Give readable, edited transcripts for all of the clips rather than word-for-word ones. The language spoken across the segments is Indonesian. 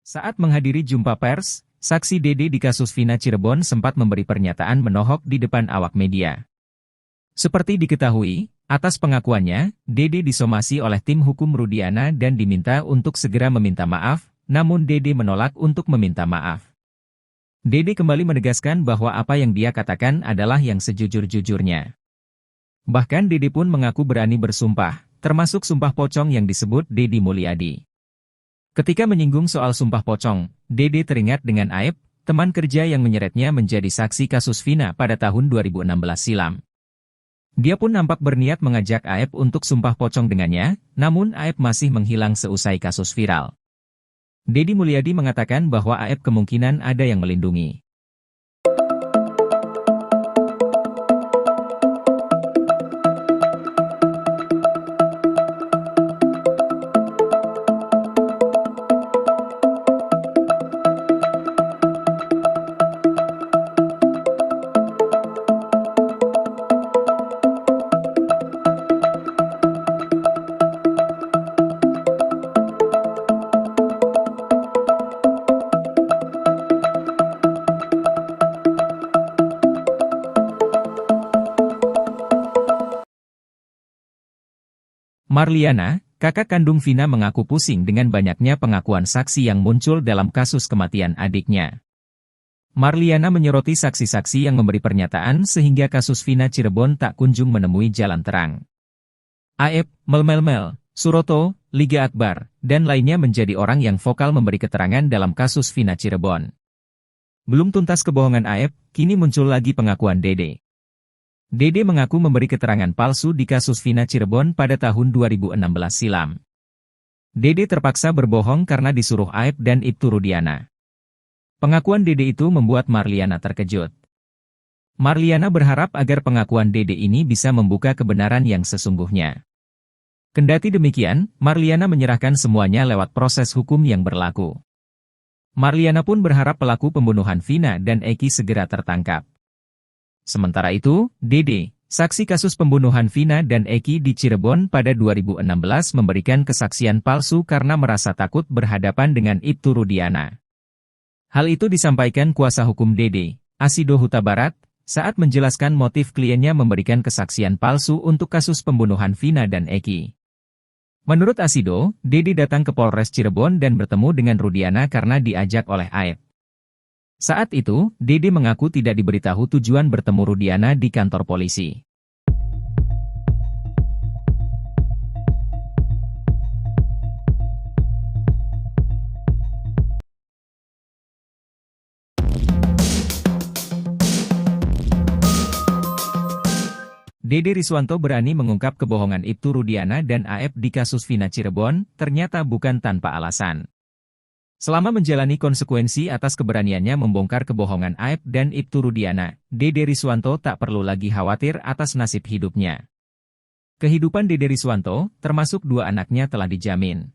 Saat menghadiri jumpa pers, saksi Dede di kasus Vina Cirebon sempat memberi pernyataan menohok di depan awak media. Seperti diketahui, atas pengakuannya, Dede disomasi oleh tim hukum Rudiana dan diminta untuk segera meminta maaf, namun Dede menolak untuk meminta maaf. Dede kembali menegaskan bahwa apa yang dia katakan adalah yang sejujur-jujurnya. Bahkan Dede pun mengaku berani bersumpah, termasuk sumpah pocong yang disebut Deddy Mulyadi. Ketika menyinggung soal sumpah pocong, Dede teringat dengan Aep, teman kerja yang menyeretnya menjadi saksi kasus Vina pada tahun 2016 silam. Dia pun nampak berniat mengajak Aep untuk sumpah pocong dengannya, namun Aep masih menghilang seusai kasus viral. Deddy Mulyadi mengatakan bahwa Aep kemungkinan ada yang melindungi. Marliana, kakak kandung Vina mengaku pusing dengan banyaknya pengakuan saksi yang muncul dalam kasus kematian adiknya. Marliana menyoroti saksi-saksi yang memberi pernyataan sehingga kasus Vina Cirebon tak kunjung menemui jalan terang. Aep, Mel, Suroto, Liga Akbar, dan lainnya menjadi orang yang vokal memberi keterangan dalam kasus Vina Cirebon. Belum tuntas kebohongan Aep, kini muncul lagi pengakuan Dede. Dede mengaku memberi keterangan palsu di kasus Vina Cirebon pada tahun 2016 silam. Dede terpaksa berbohong karena disuruh Aep dan Ibtu Rudiana. Pengakuan Dede itu membuat Marliana terkejut. Marliana berharap agar pengakuan Dede ini bisa membuka kebenaran yang sesungguhnya. Kendati demikian, Marliana menyerahkan semuanya lewat proses hukum yang berlaku. Marliana pun berharap pelaku pembunuhan Vina dan Eki segera tertangkap. Sementara itu, Dede, saksi kasus pembunuhan Vina dan Eki di Cirebon pada 2016 memberikan kesaksian palsu karena merasa takut berhadapan dengan Ibtu Rudiana. Hal itu disampaikan kuasa hukum Dede, Asido Huta Barat, saat menjelaskan motif kliennya memberikan kesaksian palsu untuk kasus pembunuhan Vina dan Eki. Menurut Asido, Dede datang ke Polres Cirebon dan bertemu dengan Rudiana karena diajak oleh Aep. Saat itu, Dede mengaku tidak diberitahu tujuan bertemu Rudiana di kantor polisi. Dede Riswanto berani mengungkap kebohongan Ibtu Rudiana dan Aep di kasus Vina Cirebon, ternyata bukan tanpa alasan. Selama menjalani konsekuensi atas keberaniannya membongkar kebohongan Aep dan Ibtu Rudiana, Dede Riswanto tak perlu lagi khawatir atas nasib hidupnya. Kehidupan Dede Riswanto, termasuk dua anaknya telah dijamin.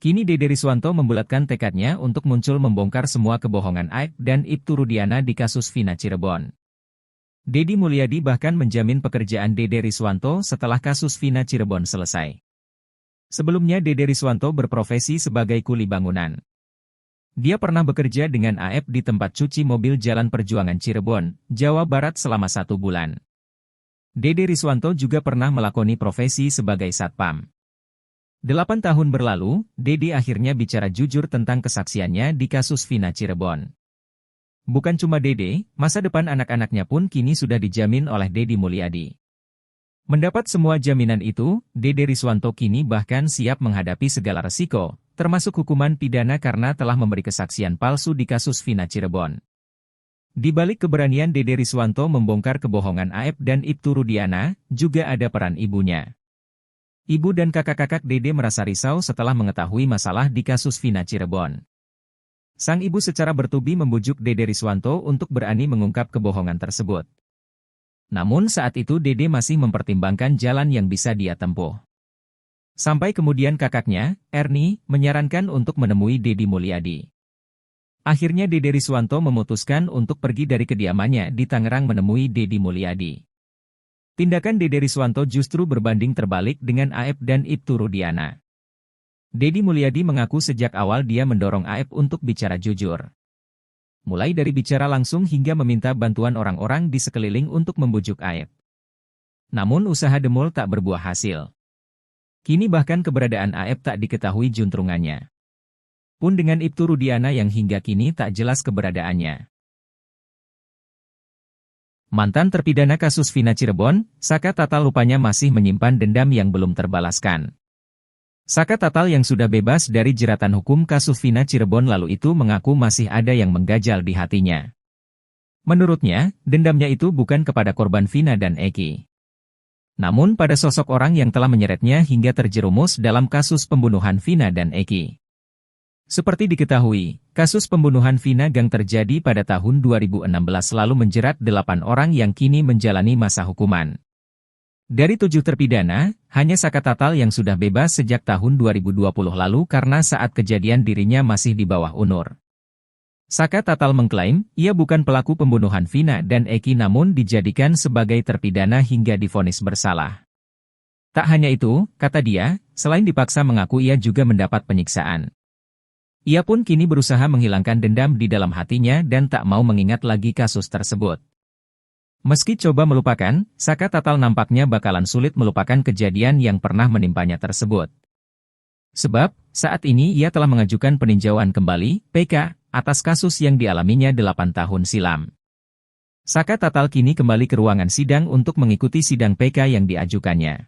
Kini Dede Riswanto membulatkan tekadnya untuk muncul membongkar semua kebohongan Aep dan Ibtu Rudiana di kasus Vina Cirebon. Deddy Mulyadi bahkan menjamin pekerjaan Dede Riswanto setelah kasus Vina Cirebon selesai. Sebelumnya Dede Riswanto berprofesi sebagai kuli bangunan. Dia pernah bekerja dengan Aep di tempat cuci mobil Jalan Perjuangan Cirebon, Jawa Barat selama 1 bulan. Dede Riswanto juga pernah melakoni profesi sebagai satpam. 8 tahun berlalu, Dede akhirnya bicara jujur tentang kesaksiannya di kasus Vina Cirebon. Bukan cuma Dede, masa depan anak-anaknya pun kini sudah dijamin oleh Deddy Mulyadi. Mendapat semua jaminan itu, Dede Riswanto kini bahkan siap menghadapi segala resiko, termasuk hukuman pidana karena telah memberi kesaksian palsu di kasus Vina Cirebon. Di balik keberanian Dede Riswanto membongkar kebohongan Aep dan Ibtu Rudiana, juga ada peran ibunya. Ibu dan kakak-kakak Dede merasa risau setelah mengetahui masalah di kasus Vina Cirebon. Sang ibu secara bertubi membujuk Dede Riswanto untuk berani mengungkap kebohongan tersebut. Namun saat itu Dede masih mempertimbangkan jalan yang bisa dia tempuh. Sampai kemudian kakaknya, Ernie, menyarankan untuk menemui Deddy Mulyadi. Akhirnya Dede Riswanto memutuskan untuk pergi dari kediamannya di Tangerang menemui Deddy Mulyadi. Tindakan Dede Riswanto justru berbanding terbalik dengan Aep dan Ibtu Rudiana. Deddy Mulyadi mengaku sejak awal dia mendorong AF untuk bicara jujur. Mulai dari bicara langsung hingga meminta bantuan orang-orang di sekeliling untuk membujuk AF. Namun usaha Demul tak berbuah hasil. Kini bahkan keberadaan AF tak diketahui juntrungannya. Pun dengan Ibtu Rudiana yang hingga kini tak jelas keberadaannya. Mantan terpidana kasus Vina Cirebon, Saka Tatal rupanya masih menyimpan dendam yang belum terbalaskan. Saka Tatal yang sudah bebas dari jeratan hukum kasus Vina Cirebon lalu itu mengaku masih ada yang mengganjal di hatinya. Menurutnya, dendamnya itu bukan kepada korban Vina dan Eki. Namun pada sosok orang yang telah menyeretnya hingga terjerumus dalam kasus pembunuhan Vina dan Eki. Seperti diketahui, kasus pembunuhan Vina Gang terjadi pada tahun 2016 lalu menjerat 8 orang yang kini menjalani masa hukuman. Dari 7 terpidana, hanya Saka Tatal yang sudah bebas sejak tahun 2020 lalu karena saat kejadian dirinya masih di bawah umur. Saka Tatal mengklaim, ia bukan pelaku pembunuhan Vina dan Eki namun dijadikan sebagai terpidana hingga divonis bersalah. Tak hanya itu, kata dia, selain dipaksa mengaku ia juga mendapat penyiksaan. Ia pun kini berusaha menghilangkan dendam di dalam hatinya dan tak mau mengingat lagi kasus tersebut. Meski coba melupakan, Saka Tatal nampaknya bakalan sulit melupakan kejadian yang pernah menimpanya tersebut. Sebab, saat ini ia telah mengajukan peninjauan kembali, PK, atas kasus yang dialaminya 8 tahun silam. Saka Tatal kini kembali ke ruangan sidang untuk mengikuti sidang PK yang diajukannya.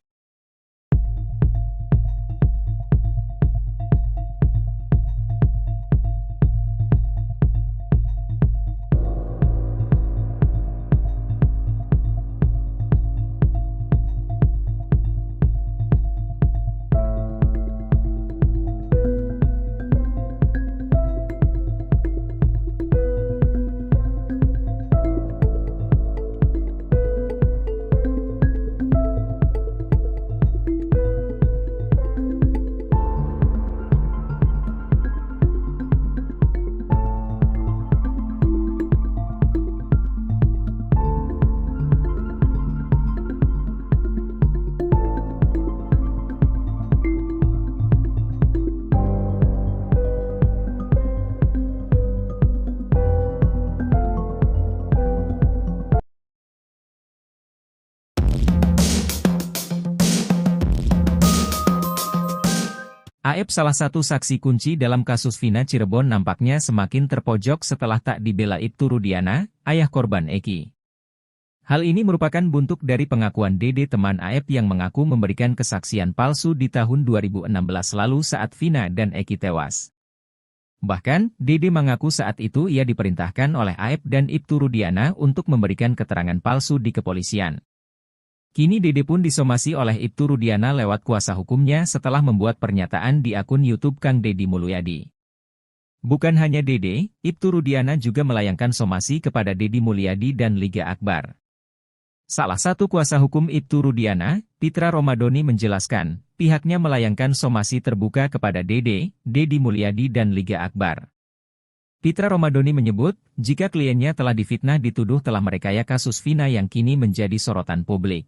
AF salah satu saksi kunci dalam kasus Vina Cirebon nampaknya semakin terpojok setelah tak dibela Ibtu Rudiana, ayah korban Eki. Hal ini merupakan buntut dari pengakuan Dede teman AF yang mengaku memberikan kesaksian palsu di tahun 2016 lalu saat Vina dan Eki tewas. Bahkan, Dede mengaku saat itu ia diperintahkan oleh AF dan Ibtu Rudiana untuk memberikan keterangan palsu di kepolisian. Kini Dede pun disomasi oleh Ibtu Rudiana lewat kuasa hukumnya setelah membuat pernyataan di akun YouTube Kang Deddy Mulyadi. Bukan hanya Dede, Ibtu Rudiana juga melayangkan somasi kepada Deddy Mulyadi dan Liga Akbar. Salah satu kuasa hukum Ibtu Rudiana, Pitra Romadoni menjelaskan, pihaknya melayangkan somasi terbuka kepada Dede, Deddy Mulyadi dan Liga Akbar. Pitra Romadoni menyebut, jika kliennya telah difitnah dituduh telah merekaya kasus Vina yang kini menjadi sorotan publik.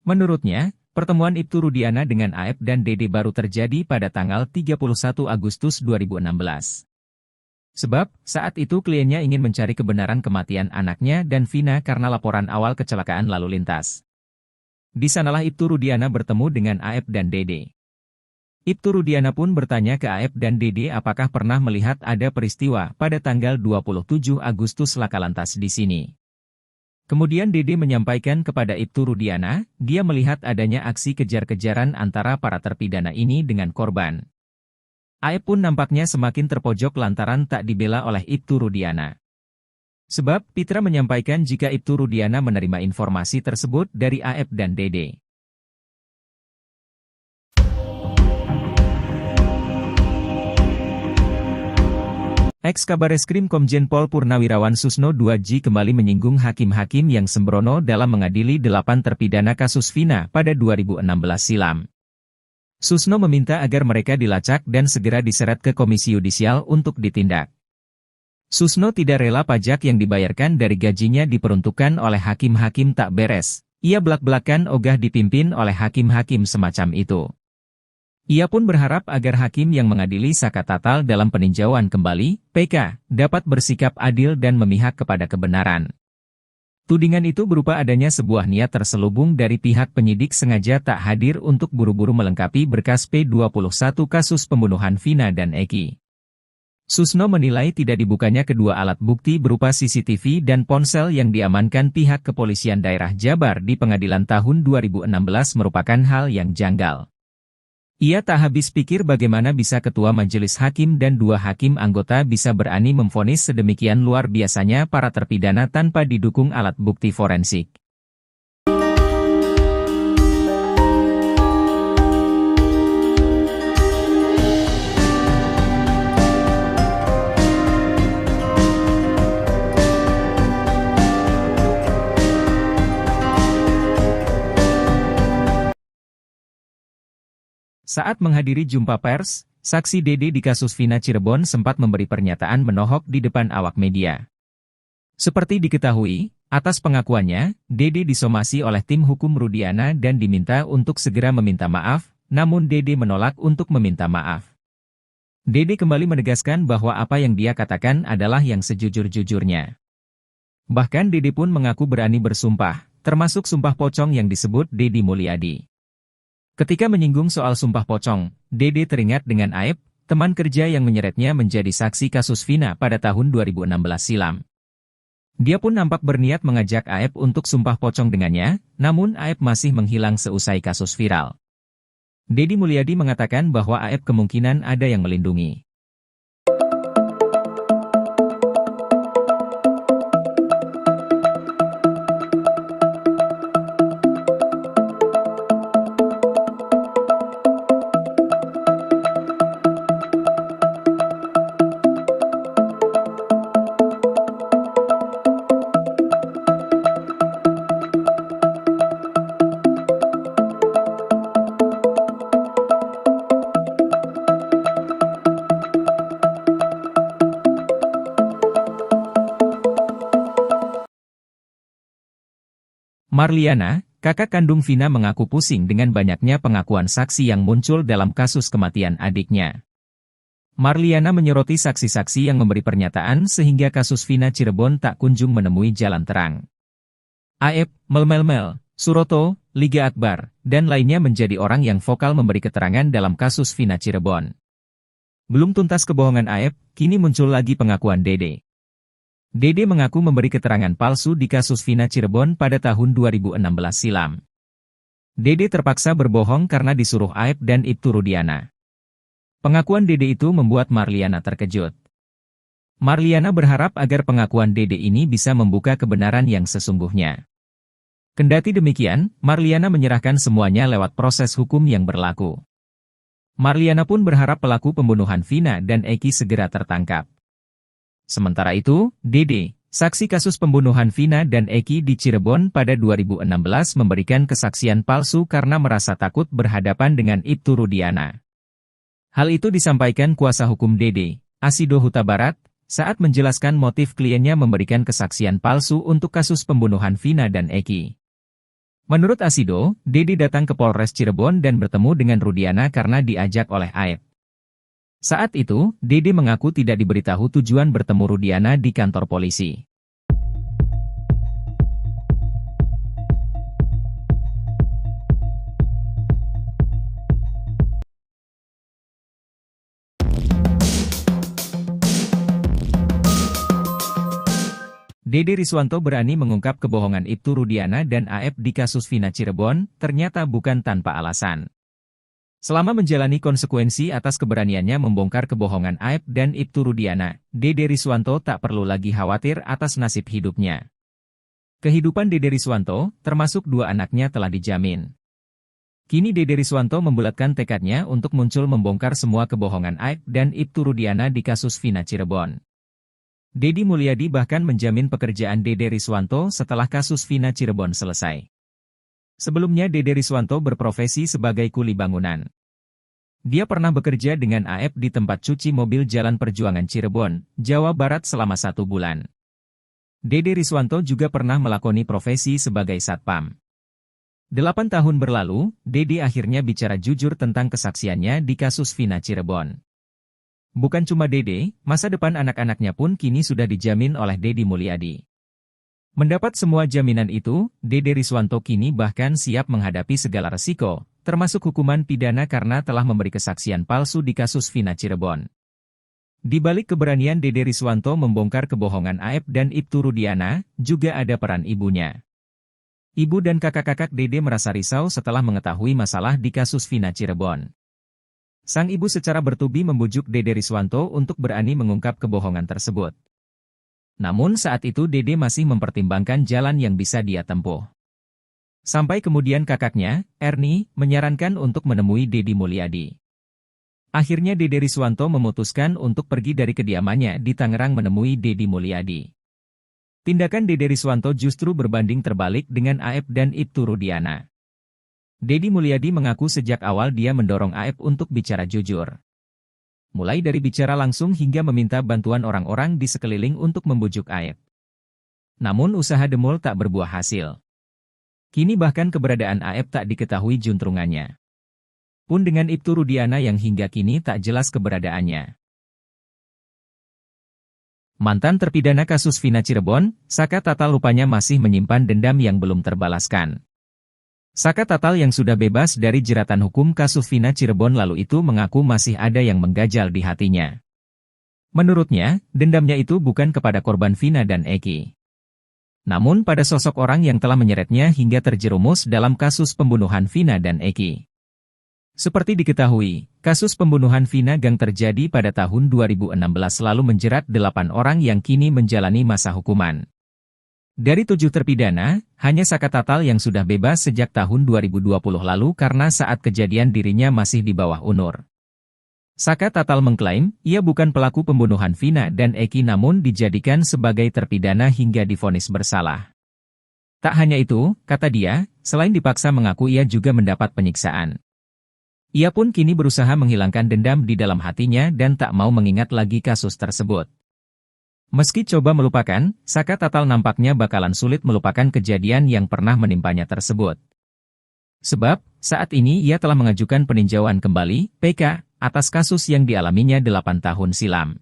Menurutnya, pertemuan Ibtu Rudiana dengan AF dan Dede baru terjadi pada tanggal 31 Agustus 2016. Sebab, saat itu kliennya ingin mencari kebenaran kematian anaknya dan Vina karena laporan awal kecelakaan lalu lintas. Di sanalah Ibtu Rudiana bertemu dengan AF dan Dede. Ibtu Rudiana pun bertanya ke AF dan Dede apakah pernah melihat ada peristiwa pada tanggal 27 Agustus lakalantas di sini. Kemudian Dede menyampaikan kepada Ibtu Rudiana, dia melihat adanya aksi kejar-kejaran antara para terpidana ini dengan korban. AF pun nampaknya semakin terpojok lantaran tak dibela oleh Ibtu Rudiana. Sebab, Pitra menyampaikan jika Ibtu Rudiana menerima informasi tersebut dari AF dan Dede. Ex-Kabareskrim Komjen Pol Purnawirawan Susno 2J kembali menyinggung hakim-hakim yang sembrono dalam mengadili 8 terpidana kasus Vina pada 2016 silam. Susno meminta agar mereka dilacak dan segera diseret ke Komisi Yudisial untuk ditindak. Susno tidak rela pajak yang dibayarkan dari gajinya diperuntukkan oleh hakim-hakim tak beres. Ia belak-belakan ogah dipimpin oleh hakim-hakim semacam itu. Ia pun berharap agar hakim yang mengadili Saka Tatal dalam peninjauan kembali, PK, dapat bersikap adil dan memihak kepada kebenaran. Tudingan itu berupa adanya sebuah niat terselubung dari pihak penyidik sengaja tak hadir untuk buru-buru melengkapi berkas P21 kasus pembunuhan Vina dan Eki. Susno menilai tidak dibukanya kedua alat bukti berupa CCTV dan ponsel yang diamankan pihak kepolisian daerah Jabar di pengadilan tahun 2016 merupakan hal yang janggal. Ia tak habis pikir bagaimana bisa ketua majelis hakim dan dua hakim anggota bisa berani memvonis sedemikian luar biasanya para terpidana tanpa didukung alat bukti forensik. Saat menghadiri jumpa pers, saksi Dede di kasus Vina Cirebon sempat memberi pernyataan menohok di depan awak media. Seperti diketahui, atas pengakuannya, Dede disomasi oleh tim hukum Rudiana dan diminta untuk segera meminta maaf, namun Dede menolak untuk meminta maaf. Dede kembali menegaskan bahwa apa yang dia katakan adalah yang sejujur-jujurnya. Bahkan Dede pun mengaku berani bersumpah, termasuk sumpah pocong yang disebut Deddy Mulyadi. Ketika menyinggung soal sumpah pocong, Dede teringat dengan Aep, teman kerja yang menyeretnya menjadi saksi kasus Vina pada tahun 2016 silam. Dia pun nampak berniat mengajak Aep untuk sumpah pocong dengannya, namun Aep masih menghilang seusai kasus viral. Deddy Mulyadi mengatakan bahwa Aep kemungkinan ada yang melindungi. Marliana, kakak kandung Vina mengaku pusing dengan banyaknya pengakuan saksi yang muncul dalam kasus kematian adiknya. Marliana menyoroti saksi-saksi yang memberi pernyataan sehingga kasus Vina Cirebon tak kunjung menemui jalan terang. Aep, Mel, Suroto, Liga Akbar, dan lainnya menjadi orang yang vokal memberi keterangan dalam kasus Vina Cirebon. Belum tuntas kebohongan Aep, kini muncul lagi pengakuan Dede. Dede mengaku memberi keterangan palsu di kasus Vina Cirebon pada tahun 2016 silam. Dede terpaksa berbohong karena disuruh Aep dan Ibtu Rudiana. Pengakuan Dede itu membuat Marliana terkejut. Marliana berharap agar pengakuan Dede ini bisa membuka kebenaran yang sesungguhnya. Kendati demikian, Marliana menyerahkan semuanya lewat proses hukum yang berlaku. Marliana pun berharap pelaku pembunuhan Vina dan Eki segera tertangkap. Sementara itu, Dede, saksi kasus pembunuhan Vina dan Eki di Cirebon pada 2016 memberikan kesaksian palsu karena merasa takut berhadapan dengan Ibtu Rudiana. Hal itu disampaikan kuasa hukum Dede, Asido Huta Barat, saat menjelaskan motif kliennya memberikan kesaksian palsu untuk kasus pembunuhan Vina dan Eki. Menurut Asido, Dede datang ke Polres Cirebon dan bertemu dengan Rudiana karena diajak oleh Aep. Saat itu, Dede mengaku tidak diberitahu tujuan bertemu Rudiana di kantor polisi. Dede Riswanto berani mengungkap kebohongan Ibtu Rudiana dan Aep di kasus Vina Cirebon, ternyata bukan tanpa alasan. Selama menjalani konsekuensi atas keberaniannya membongkar kebohongan Aep dan Ibtu Rudiana, Dede Riswanto tak perlu lagi khawatir atas nasib hidupnya. Kehidupan Dede Riswanto, termasuk dua anaknya telah dijamin. Kini Dede Riswanto membulatkan tekadnya untuk muncul membongkar semua kebohongan Aep dan Ibtu Rudiana di kasus Vina Cirebon. Deddy Mulyadi bahkan menjamin pekerjaan Dede Riswanto setelah kasus Vina Cirebon selesai. Sebelumnya Dede Riswanto berprofesi sebagai kuli bangunan. Dia pernah bekerja dengan Aep di tempat cuci mobil Jalan Perjuangan Cirebon, Jawa Barat selama 1 bulan. Dede Riswanto juga pernah melakoni profesi sebagai satpam. 8 tahun berlalu, Dede akhirnya bicara jujur tentang kesaksiannya di kasus Vina Cirebon. Bukan cuma Dede, masa depan anak-anaknya pun kini sudah dijamin oleh Deddy Mulyadi. Mendapat semua jaminan itu, Dede Riswanto kini bahkan siap menghadapi segala resiko, termasuk hukuman pidana karena telah memberi kesaksian palsu di kasus Vina Cirebon. Di balik keberanian Dede Riswanto membongkar kebohongan Aep dan Ibtu Rudiana, juga ada peran ibunya. Ibu dan kakak-kakak Dede merasa risau setelah mengetahui masalah di kasus Vina Cirebon. Sang ibu secara bertubi membujuk Dede Riswanto untuk berani mengungkap kebohongan tersebut. Namun saat itu Dede masih mempertimbangkan jalan yang bisa dia tempuh. Sampai kemudian kakaknya, Ernie, menyarankan untuk menemui Deddy Mulyadi. Akhirnya Dede Riswanto memutuskan untuk pergi dari kediamannya di Tangerang menemui Deddy Mulyadi. Tindakan Dede Riswanto justru berbanding terbalik dengan Aep dan Ibtu Rudiana. Deddy Mulyadi mengaku sejak awal dia mendorong Aep untuk bicara jujur. Mulai dari bicara langsung hingga meminta bantuan orang-orang di sekeliling untuk membujuk Aep. Namun usaha demol tak berbuah hasil. Kini bahkan keberadaan Aep tak diketahui juntrungannya. Pun dengan Ibtu Rudiana yang hingga kini tak jelas keberadaannya. Mantan terpidana kasus Vina Cirebon, Saka Tatal rupanya masih menyimpan dendam yang belum terbalaskan. Saka Tatal yang sudah bebas dari jeratan hukum kasus Vina Cirebon lalu itu mengaku masih ada yang mengganjal di hatinya. Menurutnya, dendamnya itu bukan kepada korban Vina dan Eki. Namun pada sosok orang yang telah menyeretnya hingga terjerumus dalam kasus pembunuhan Vina dan Eki. Seperti diketahui, kasus pembunuhan Vina Gang terjadi pada tahun 2016 lalu menjerat 8 orang yang kini menjalani masa hukuman. Dari 7 terpidana, hanya Saka Tatal yang sudah bebas sejak tahun 2020 lalu karena saat kejadian dirinya masih di bawah umur. Saka Tatal mengklaim, ia bukan pelaku pembunuhan Vina dan Eki namun dijadikan sebagai terpidana hingga divonis bersalah. Tak hanya itu, kata dia, selain dipaksa mengaku ia juga mendapat penyiksaan. Ia pun kini berusaha menghilangkan dendam di dalam hatinya dan tak mau mengingat lagi kasus tersebut. Meski coba melupakan, Saka Tatal nampaknya bakalan sulit melupakan kejadian yang pernah menimpanya tersebut. Sebab, saat ini ia telah mengajukan peninjauan kembali, PK, atas kasus yang dialaminya 8 tahun silam.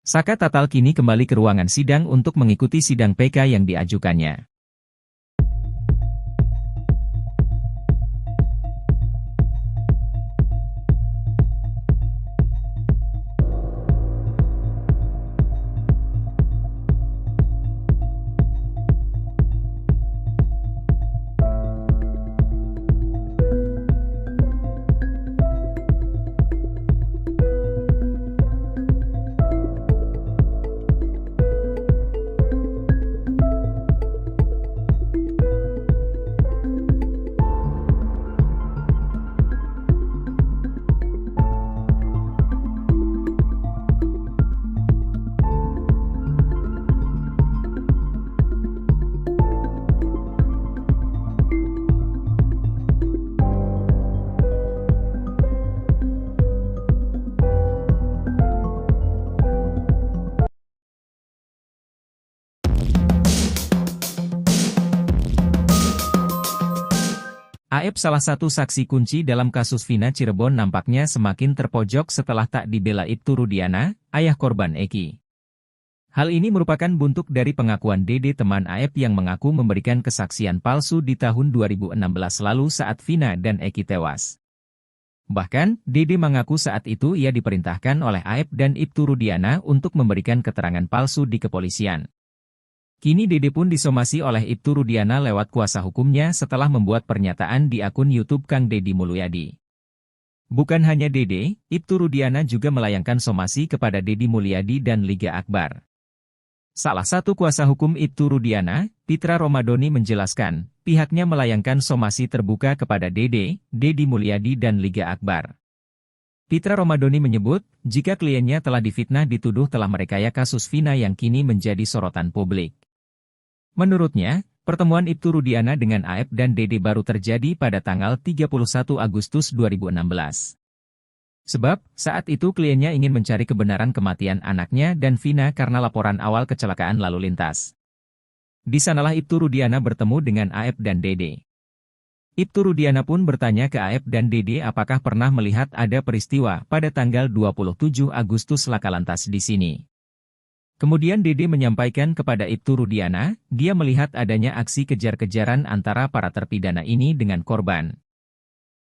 Saka Tatal kini kembali ke ruangan sidang untuk mengikuti sidang PK yang diajukannya. Aep salah satu saksi kunci dalam kasus Vina Cirebon nampaknya semakin terpojok setelah tak dibela Ibtu Rudiana, ayah korban Eki. Hal ini merupakan buntut dari pengakuan Dede teman Aep yang mengaku memberikan kesaksian palsu di tahun 2016 lalu saat Vina dan Eki tewas. Bahkan, Dede mengaku saat itu ia diperintahkan oleh Aep dan Ibtu Rudiana untuk memberikan keterangan palsu di kepolisian. Kini Dede pun disomasi oleh Ibtu Rudiana lewat kuasa hukumnya setelah membuat pernyataan di akun YouTube Kang Deddy Mulyadi. Bukan hanya Dede, Ibtu Rudiana juga melayangkan somasi kepada Deddy Mulyadi dan Liga Akbar. Salah satu kuasa hukum Ibtu Rudiana, Pitra Romadoni menjelaskan, pihaknya melayangkan somasi terbuka kepada Dede, Deddy Mulyadi dan Liga Akbar. Pitra Romadoni menyebut, jika kliennya telah difitnah dituduh telah merekaya kasus Vina yang kini menjadi sorotan publik. Menurutnya, pertemuan Ibtu Rudiana dengan Aep dan Dede baru terjadi pada tanggal 31 Agustus 2016. Sebab, saat itu kliennya ingin mencari kebenaran kematian anaknya dan Vina karena laporan awal kecelakaan lalu lintas. Di sanalah Ibtu Rudiana bertemu dengan Aep dan Dede. Ibtu Rudiana pun bertanya ke Aep dan Dede apakah pernah melihat ada peristiwa pada tanggal 27 Agustus lakalantas di sini. Kemudian Dede menyampaikan kepada Ibtu Rudiana, dia melihat adanya aksi kejar-kejaran antara para terpidana ini dengan korban.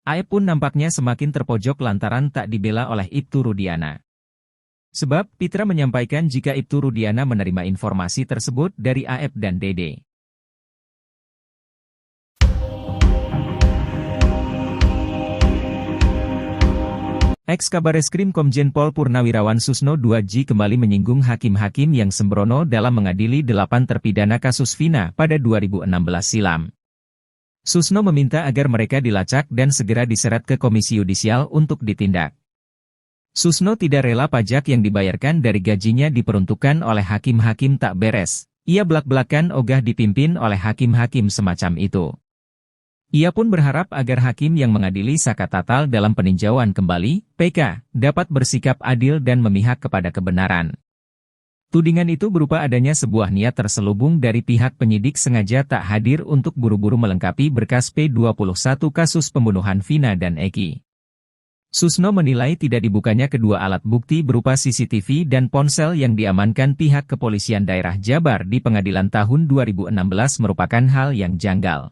Aep pun nampaknya semakin terpojok lantaran tak dibela oleh Ibtu Rudiana. Sebab, Pitra menyampaikan jika Ibtu Rudiana menerima informasi tersebut dari Aep dan Dede. Ex-Kabareskrim Komjen Pol Purnawirawan Susno 2J kembali menyinggung hakim-hakim yang sembrono dalam mengadili 8 terpidana kasus Vina pada 2016 silam. Susno meminta agar mereka dilacak dan segera diseret ke Komisi Yudisial untuk ditindak. Susno tidak rela pajak yang dibayarkan dari gajinya diperuntukkan oleh hakim-hakim tak beres. Ia belak-belakan ogah dipimpin oleh hakim-hakim semacam itu. Ia pun berharap agar hakim yang mengadili Saka Tatal dalam peninjauan kembali, PK, dapat bersikap adil dan memihak kepada kebenaran. Tudingan itu berupa adanya sebuah niat terselubung dari pihak penyidik sengaja tak hadir untuk buru-buru melengkapi berkas P21 kasus pembunuhan Vina dan Eki. Susno menilai tidak dibukanya kedua alat bukti berupa CCTV dan ponsel yang diamankan pihak kepolisian daerah Jabar di pengadilan tahun 2016 merupakan hal yang janggal.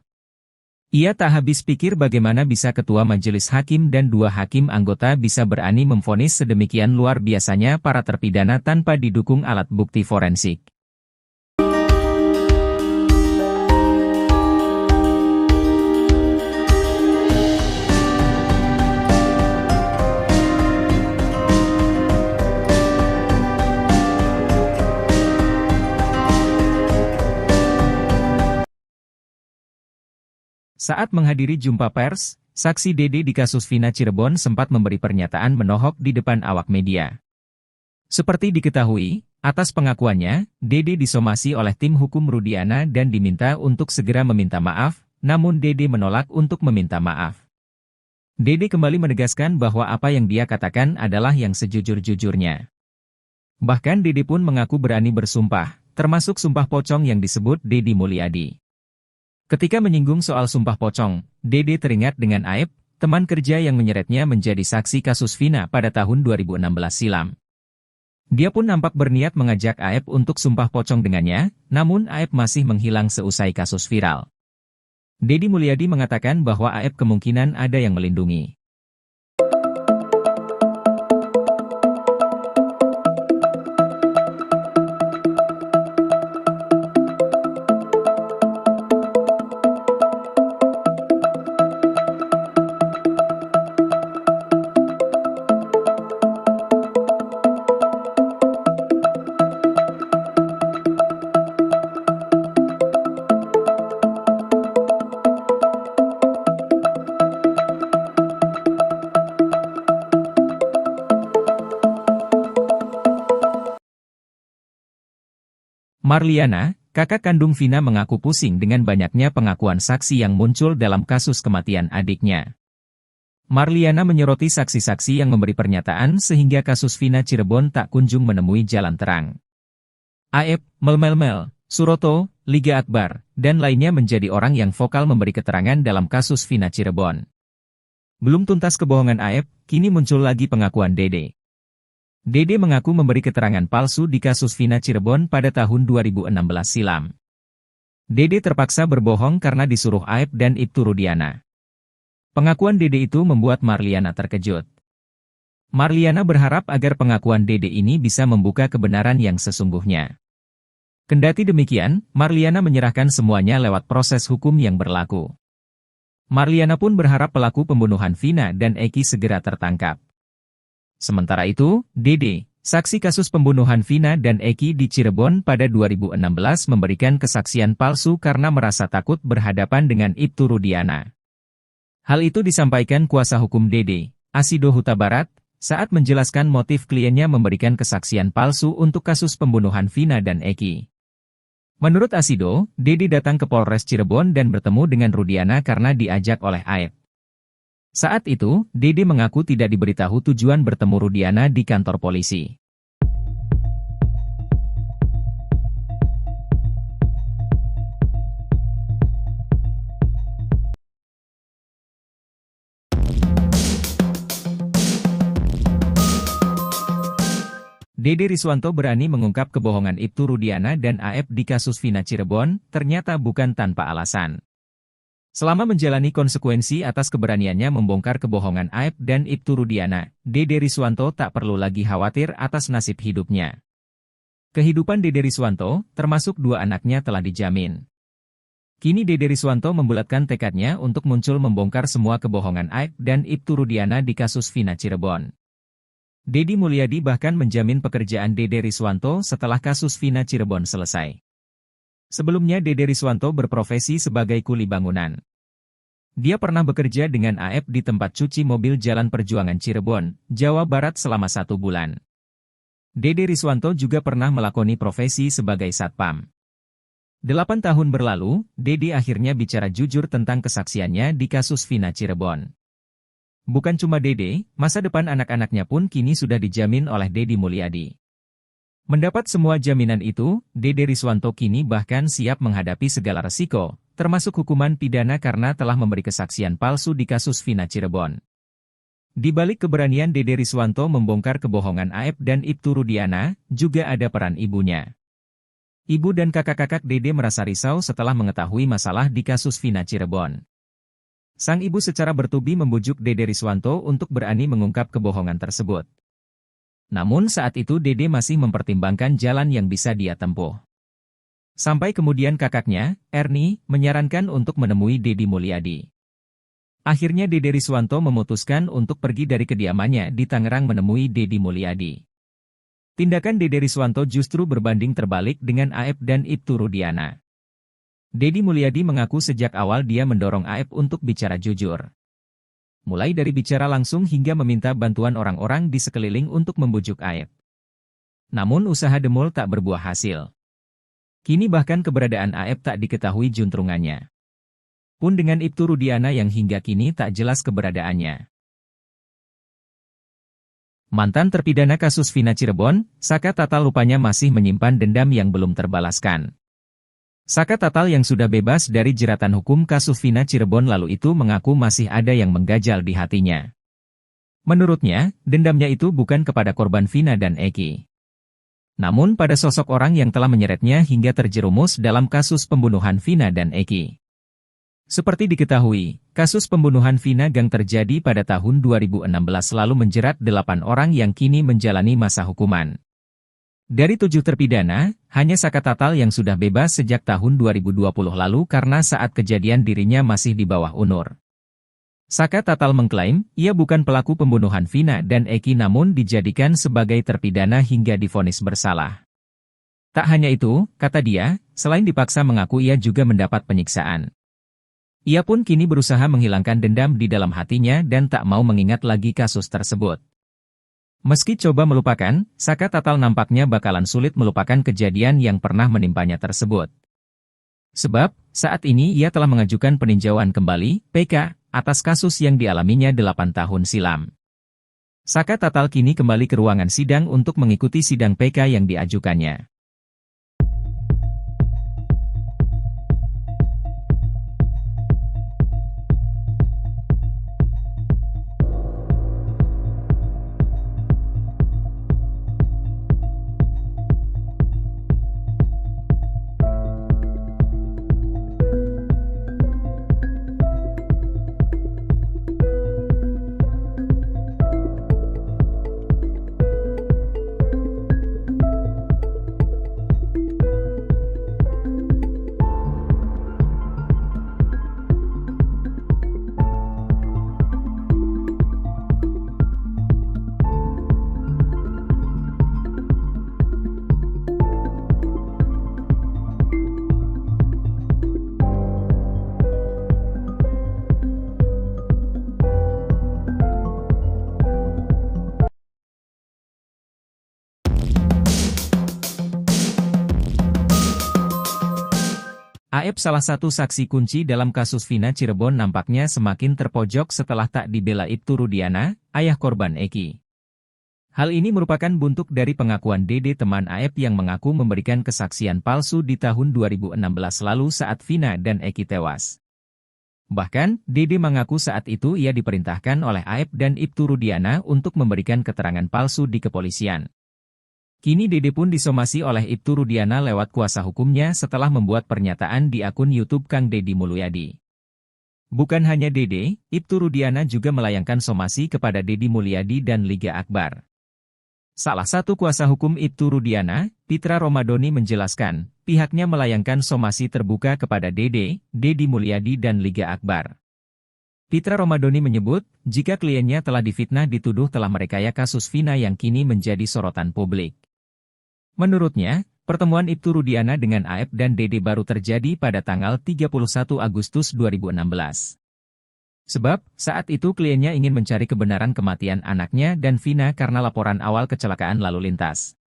Ia tak habis pikir bagaimana bisa ketua majelis hakim dan 2 hakim anggota bisa berani memvonis sedemikian luar biasanya para terpidana tanpa didukung alat bukti forensik. Saat menghadiri jumpa pers, saksi Dede di kasus Vina Cirebon sempat memberi pernyataan menohok di depan awak media. Seperti diketahui, atas pengakuannya, Dede disomasi oleh tim hukum Rudiana dan diminta untuk segera meminta maaf, namun Dede menolak untuk meminta maaf. Dede kembali menegaskan bahwa apa yang dia katakan adalah yang sejujur-jujurnya. Bahkan Dede pun mengaku berani bersumpah, termasuk sumpah pocong yang disebut Deddy Mulyadi. Ketika menyinggung soal sumpah pocong, Dede teringat dengan Aep, teman kerja yang menyeretnya menjadi saksi kasus Vina pada tahun 2016 silam. Dia pun nampak berniat mengajak Aep untuk sumpah pocong dengannya, namun Aep masih menghilang seusai kasus viral. Deddy Mulyadi mengatakan bahwa Aep kemungkinan ada yang melindungi. Marliana, kakak kandung Vina mengaku pusing dengan banyaknya pengakuan saksi yang muncul dalam kasus kematian adiknya. Marliana menyoroti saksi-saksi yang memberi pernyataan sehingga kasus Vina Cirebon tak kunjung menemui jalan terang. Aep, Melmelmel, Suroto, Liga Akbar, dan lainnya menjadi orang yang vokal memberi keterangan dalam kasus Vina Cirebon. Belum tuntas kebohongan Aep, kini muncul lagi pengakuan Dede. Dede mengaku memberi keterangan palsu di kasus Vina Cirebon pada tahun 2016 silam. Dede terpaksa berbohong karena disuruh Aep dan Ibtu Rudiana. Pengakuan Dede itu membuat Marliana terkejut. Marliana berharap agar pengakuan Dede ini bisa membuka kebenaran yang sesungguhnya. Kendati demikian, Marliana menyerahkan semuanya lewat proses hukum yang berlaku. Marliana pun berharap pelaku pembunuhan Vina dan Eki segera tertangkap. Sementara itu, Dede, saksi kasus pembunuhan Vina dan Eki di Cirebon pada 2016 memberikan kesaksian palsu karena merasa takut berhadapan dengan Ibtu Rudiana. Hal itu disampaikan kuasa hukum Dede, Asido Huta Barat, saat menjelaskan motif kliennya memberikan kesaksian palsu untuk kasus pembunuhan Vina dan Eki. Menurut Asido, Dede datang ke Polres Cirebon dan bertemu dengan Rudiana karena diajak oleh Aep. Saat itu, Dede mengaku tidak diberitahu tujuan bertemu Rudiana di kantor polisi. Dede Riswanto berani mengungkap kebohongan Ibtu Rudiana dan AF di kasus Vina Cirebon, ternyata bukan tanpa alasan. Selama menjalani konsekuensi atas keberaniannya membongkar kebohongan AF dan Ibtu Rudiana, Dede Riswanto tak perlu lagi khawatir atas nasib hidupnya. Kehidupan Dede Riswanto, termasuk dua anaknya telah dijamin. Kini Dede Riswanto membulatkan tekadnya untuk muncul membongkar semua kebohongan AF dan Ibtu Rudiana di kasus Vina Cirebon. Deddy Mulyadi bahkan menjamin pekerjaan Dede Riswanto setelah kasus Vina Cirebon selesai. Sebelumnya Dede Riswanto berprofesi sebagai kuli bangunan. Dia pernah bekerja dengan AF di tempat cuci mobil Jalan Perjuangan Cirebon, Jawa Barat selama 1 bulan. Dede Riswanto juga pernah melakoni profesi sebagai satpam. 8 tahun berlalu, Dede akhirnya bicara jujur tentang kesaksiannya di kasus Vina Cirebon. Bukan cuma Dede, masa depan anak-anaknya pun kini sudah dijamin oleh Deddy Mulyadi. Mendapat semua jaminan itu, Dede Riswanto kini bahkan siap menghadapi segala resiko, termasuk hukuman pidana karena telah memberi kesaksian palsu di kasus Vina Cirebon. Di balik keberanian Dede Riswanto membongkar kebohongan AF dan Ibtu Rudiana, juga ada peran ibunya. Ibu dan kakak-kakak Dede merasa risau setelah mengetahui masalah di kasus Vina Cirebon. Sang ibu secara bertubi membujuk Dede Riswanto untuk berani mengungkap kebohongan tersebut. Namun saat itu Dede masih mempertimbangkan jalan yang bisa dia tempuh. Sampai kemudian kakaknya, Ernie, menyarankan untuk menemui Deddy Mulyadi. Akhirnya Dede Riswanto memutuskan untuk pergi dari kediamannya di Tangerang menemui Deddy Mulyadi. Tindakan Dede Riswanto justru berbanding terbalik dengan AF dan Ibtu Rudiana. Deddy Mulyadi mengaku sejak awal dia mendorong AF untuk bicara jujur. Mulai dari bicara langsung hingga meminta bantuan orang-orang di sekeliling untuk membujuk AF. Namun usaha demul tak berbuah hasil. Kini bahkan keberadaan AF tak diketahui juntrungannya. Pun dengan Ibtu Rudiana yang hingga kini tak jelas keberadaannya. Mantan terpidana kasus Vina Cirebon, Saka Tatal rupanya masih menyimpan dendam yang belum terbalaskan. Saka Tatal yang sudah bebas dari jeratan hukum kasus Vina Cirebon lalu itu mengaku masih ada yang mengganjal di hatinya. Menurutnya, dendamnya itu bukan kepada korban Vina dan Eki. Namun pada sosok orang yang telah menyeretnya hingga terjerumus dalam kasus pembunuhan Vina dan Eki. Seperti diketahui, kasus pembunuhan Vina Gang terjadi pada tahun 2016 lalu menjerat 8 orang yang kini menjalani masa hukuman. Dari 7 terpidana, hanya Saka Tatal yang sudah bebas sejak tahun 2020 lalu karena saat kejadian dirinya masih di bawah umur. Saka Tatal mengklaim, ia bukan pelaku pembunuhan Vina dan Eki namun dijadikan sebagai terpidana hingga divonis bersalah. Tak hanya itu, kata dia, selain dipaksa mengaku ia juga mendapat penyiksaan. Ia pun kini berusaha menghilangkan dendam di dalam hatinya dan tak mau mengingat lagi kasus tersebut. Meski coba melupakan, Saka Tatal nampaknya bakalan sulit melupakan kejadian yang pernah menimpanya tersebut. Sebab, saat ini ia telah mengajukan peninjauan kembali, PK, atas kasus yang dialaminya 8 tahun silam. Saka Tatal kini kembali ke ruangan sidang untuk mengikuti sidang PK yang diajukannya. AF salah satu saksi kunci dalam kasus Vina Cirebon nampaknya semakin terpojok setelah tak dibela Ibtu Rudiana, ayah korban Eki. Hal ini merupakan buntut dari pengakuan Dede teman AF yang mengaku memberikan kesaksian palsu di tahun 2016 lalu saat Vina dan Eki tewas. Bahkan, Dede mengaku saat itu ia diperintahkan oleh AF dan Ibtu Rudiana untuk memberikan keterangan palsu di kepolisian. Kini Dede pun disomasi oleh Ibtu Rudiana lewat kuasa hukumnya setelah membuat pernyataan di akun YouTube Kang Deddy Mulyadi. Bukan hanya Dede, Ibtu Rudiana juga melayangkan somasi kepada Deddy Mulyadi dan Liga Akbar. Salah satu kuasa hukum Ibtu Rudiana, Pitra Romadoni menjelaskan, pihaknya melayangkan somasi terbuka kepada Dede, Deddy Mulyadi dan Liga Akbar. Pitra Romadoni menyebut, jika kliennya telah difitnah dituduh telah merekaya kasus Vina yang kini menjadi sorotan publik. Menurutnya, pertemuan Ibtu Rudiana dengan AF dan Dede baru terjadi pada tanggal 31 Agustus 2016. Sebab, saat itu kliennya ingin mencari kebenaran kematian anaknya dan Vina karena laporan awal kecelakaan lalu lintas.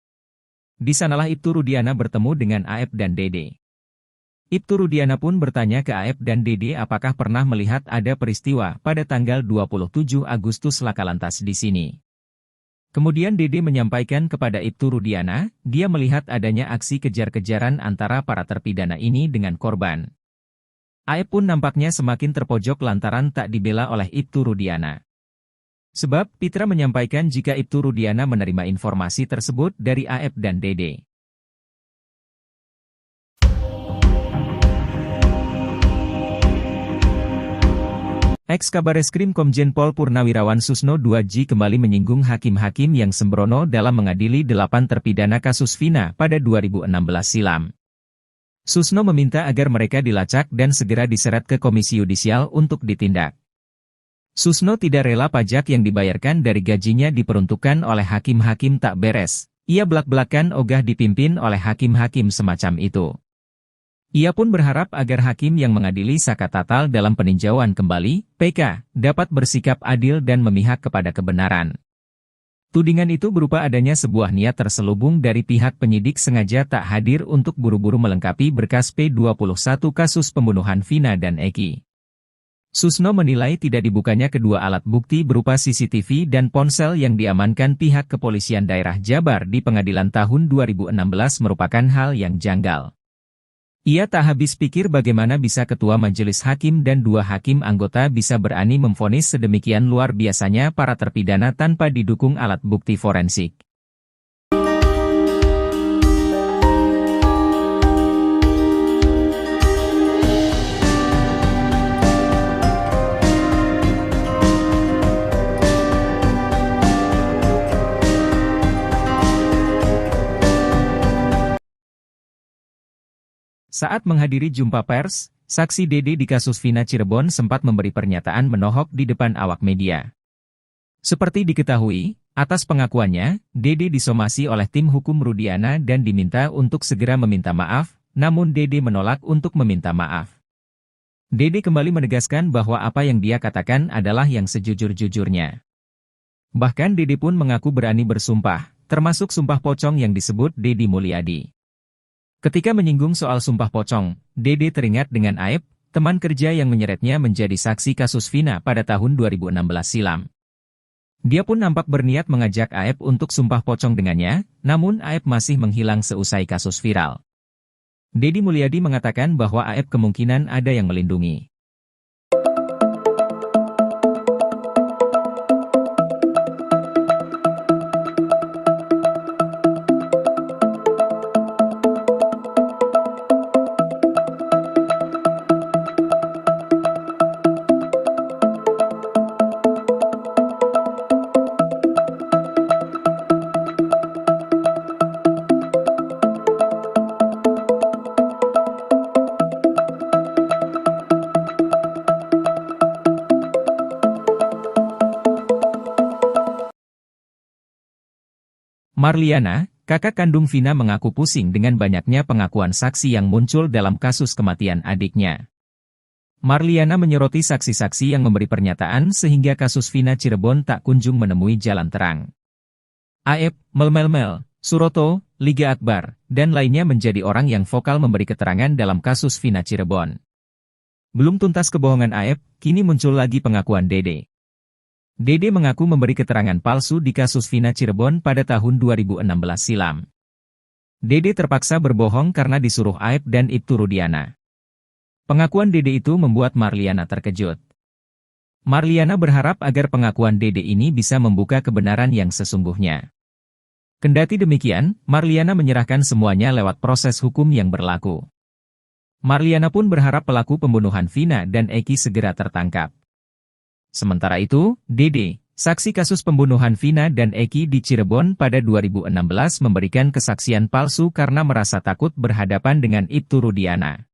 Di sanalah Ibtu Rudiana bertemu dengan AF dan Dede. Ibtu Rudiana pun bertanya ke AF dan Dede apakah pernah melihat ada peristiwa pada tanggal 27 Agustus laka lantas di sini. Kemudian Dede menyampaikan kepada Ibtu Rudiana, dia melihat adanya aksi kejar-kejaran antara para terpidana ini dengan korban. AF pun nampaknya semakin terpojok lantaran tak dibela oleh Ibtu Rudiana. Sebab, Pitra menyampaikan jika Ibtu Rudiana menerima informasi tersebut dari AF dan Dede. Ex-Kabareskrim Komjen Pol Purnawirawan Susno 2J kembali menyinggung hakim-hakim yang sembrono dalam mengadili 8 terpidana kasus Vina pada 2016 silam. Susno meminta agar mereka dilacak dan segera diseret ke Komisi Yudisial untuk ditindak. Susno tidak rela pajak yang dibayarkan dari gajinya diperuntukkan oleh hakim-hakim tak beres. Ia belak-belakan ogah dipimpin oleh hakim-hakim semacam itu. Ia pun berharap agar hakim yang mengadili Saka Tatal dalam peninjauan kembali, PK, dapat bersikap adil dan memihak kepada kebenaran. Tudingan itu berupa adanya sebuah niat terselubung dari pihak penyidik sengaja tak hadir untuk buru-buru melengkapi berkas P21 kasus pembunuhan Vina dan Eki. Susno menilai tidak dibukanya kedua alat bukti berupa CCTV dan ponsel yang diamankan pihak kepolisian daerah Jabar di pengadilan tahun 2016 merupakan hal yang janggal. Ia tak habis pikir bagaimana bisa ketua majelis hakim dan 2 hakim anggota bisa berani memvonis sedemikian luar biasanya para terpidana tanpa didukung alat bukti forensik. Saat menghadiri jumpa pers, saksi Dede di kasus Vina Cirebon sempat memberi pernyataan menohok di depan awak media. Seperti diketahui, atas pengakuannya, Dede disomasi oleh tim hukum Rudiana dan diminta untuk segera meminta maaf, namun Dede menolak untuk meminta maaf. Dede kembali menegaskan bahwa apa yang dia katakan adalah yang sejujur-jujurnya. Bahkan Dede pun mengaku berani bersumpah, termasuk sumpah pocong yang disebut Deddy Mulyadi. Ketika menyinggung soal sumpah pocong, Dede teringat dengan AF, teman kerja yang menyeretnya menjadi saksi kasus Vina pada tahun 2016 silam. Dia pun nampak berniat mengajak AF untuk sumpah pocong dengannya, namun AF masih menghilang seusai kasus viral. Deddy Mulyadi mengatakan bahwa AF kemungkinan ada yang melindungi. Marliana, kakak kandung Vina mengaku pusing dengan banyaknya pengakuan saksi yang muncul dalam kasus kematian adiknya. Marliana menyoroti saksi-saksi yang memberi pernyataan sehingga kasus Vina Cirebon tak kunjung menemui jalan terang. AF, Mel, Suroto, Liga Akbar, dan lainnya menjadi orang yang vokal memberi keterangan dalam kasus Vina Cirebon. Belum tuntas kebohongan AF, kini muncul lagi pengakuan Dede. Dede mengaku memberi keterangan palsu di kasus Vina Cirebon pada tahun 2016 silam. Dede terpaksa berbohong karena disuruh AF dan Ibtu Rudiana. Pengakuan Dede itu membuat Marliana terkejut. Marliana berharap agar pengakuan Dede ini bisa membuka kebenaran yang sesungguhnya. Kendati demikian, Marliana menyerahkan semuanya lewat proses hukum yang berlaku. Marliana pun berharap pelaku pembunuhan Vina dan Eki segera tertangkap. Sementara itu, Dede, saksi kasus pembunuhan Vina dan Eki di Cirebon pada 2016 memberikan kesaksian palsu karena merasa takut berhadapan dengan Ibtu Rudiana.